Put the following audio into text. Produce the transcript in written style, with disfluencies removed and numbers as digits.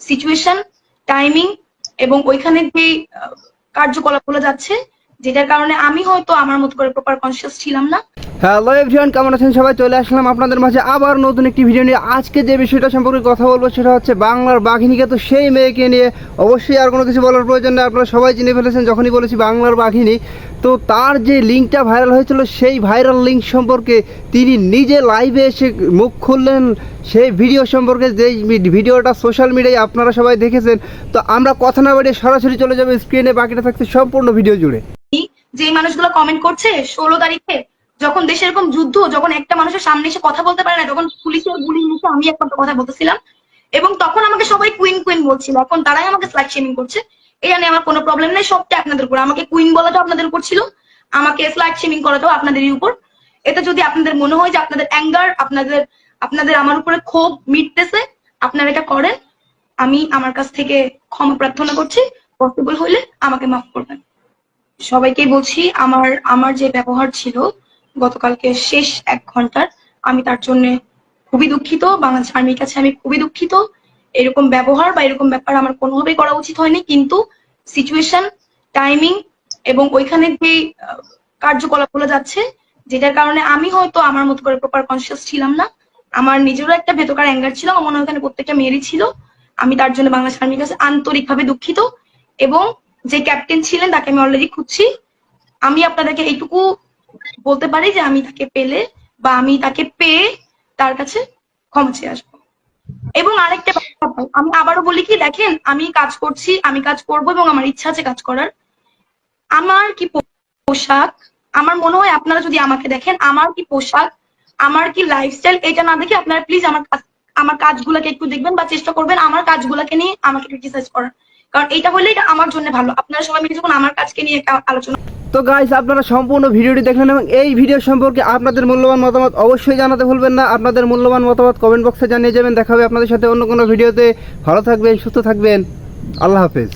Situation, timing এবং ওইখানে যে কার্যকলাপগুলো যাচ্ছে, যেটার কারণে আমি হয়তো আমার মতো করে প্রপার কনসিয়াস ছিলাম না। হ্যালো এভরিওয়ান, কেমন আছেন সবাই? চলে আসলাম আপনাদের মাঝে আবার নতুন একটি ভিডিও নিয়ে। আজকে যে বিষয়টা সম্পর্কে কথা বলবো সেটা হচ্ছে বাংলার বাঘিনীকে। তো সেই মেয়েকে নিয়ে অবশ্যই আর কোনো কিছু বলার প্রয়োজন নেই, আপনারা সবাই চিনে ফেলেছেন যখনই বলেছি বাংলার বাঘিনী। তো তার যে লিঙ্কটা ভাইরাল হয়েছিল, সেই ভাইরাল লিঙ্ক সম্পর্কে তিনি নিজে লাইভে এসে মুখ খুললেন। সেই ভিডিও সম্পর্কে যেই ভিডিওটা সোশ্যাল মিডিয়ায় আপনারা সবাই দেখেছেন। তো আমরা কথা না বাড়িয়ে সরাসরি চলে যাবো স্ক্রিনে, বাকিটা থাকছে সম্পূর্ণ ভিডিও জুড়ে। যে মানুষগুলো কমেন্ট করছে 16 তারিখে যখন দেশে এরকম যুদ্ধ, যখন একটা মানুষের সামনে এসে কথা বলতে পারে না, যখন পুলিশের গুলি নিচে আমি একমাত্র কথা বলতেছিলাম, এবং তখন আমাকে সবাই কুইন কুইন বলছিল, এখন তারাই আমাকে স্ল্যাট শেমিং করছে। এটা নিয়ে আমার কোনো প্রবলেম নেই, সবটা আপনাদের উপর। আমাকে কুইন বলাটাও আপনাদের উপর ছিল, আমাকে স্ল্যাট শেমিং করাটাও আপনাদেরই উপর। এটা যদি আপনাদের মনে হয় যে আপনাদের অ্যাঙ্গার, আপনাদের আমার উপরে ক্ষোভ মিটতেছে, আপনারা এটা করেন। আমি আমার কাছ থেকে ক্ষমা প্রার্থনা করছি, পসিবল হলে আমাকে মাফ করবেন। সবাইকেই বলছি, আমার যে ব্যবহার ছিল গতকালকে শেষ 1 ঘন্টার, আমি তার জন্য খুবই দুঃখিত। বাংলাদেশ আর্মির কাছে আমি খুবই দুঃখিত। এরকম ব্যবহার বা এরকম ব্যাপার আমার কোনোভাবেই করা উচিত হয়নি, কিন্তু সিচুয়েশন, টাইমিং এবং ওইখানে যে কার্যকলাপগুলো যাচ্ছে, যেটার কারণে আমি হয়তো আমার মতো করে প্রপার কনসিয়াস ছিলাম না। আমার নিজেরও একটা ভেতরকার অ্যাঙ্গার ছিল, আমার মনে হয় ওখানে প্রত্যেকটা মেয়েরই ছিল। আমি তার জন্য বাংলাদেশ আর্মির কাছে আন্তরিকভাবে দুঃখিত, এবং যে ক্যাপ্টেন ছিলেন তাকে আমি অলরেডি খুঁজছি। আমি আপনাদেরকে এইটুকু বলতে পারি যে আমি তাকে পেলে বা আমি তাকে পেয়ে তার কাছে ক্ষমা চেয়ে আসবো। এবং আরেকটা ব্যাপার আমি আবারও বলি কি, দেখেন আমি কাজ করছি, আমি কাজ করবো এবং আমার ইচ্ছা আছে কাজ করার। আমার কি পোশাক, আমার মনে হয় আপনারা যদি আমাকে দেখেন, আমার কি পোশাক, আমার কি লাইফস্টাইল, এটা না দেখে আপনারা প্লিজ আমার কাজগুলোকে একটু দেখবেন বা চেষ্টা করবেন আমার কাজগুলোকে নিয়ে আমাকে ক্রিটিসাইজ করার। কারণ এটা হলে এটা আমার জন্য ভালো, আপনারা সবাই মিলে যখন আমার কাজকে নিয়ে আলোচনা। তো গাইস, আপনারা সম্পূর্ণ ভিডিওটি দেখলেন এবং এই ভিডিও সম্পর্কে আপনাদের মূল্যবান মতামত অবশ্যই জানাতে ভুলবেন না। আপনাদের মূল্যবান মতামত কমেন্ট বক্সে জানিয়ে যাবেন। দেখা হবে আপনাদের সাথে অন্য কোনো ভিডিওতে। ভালো থাকবেন, সুস্থ থাকবেন। আল্লাহ হাফেজ।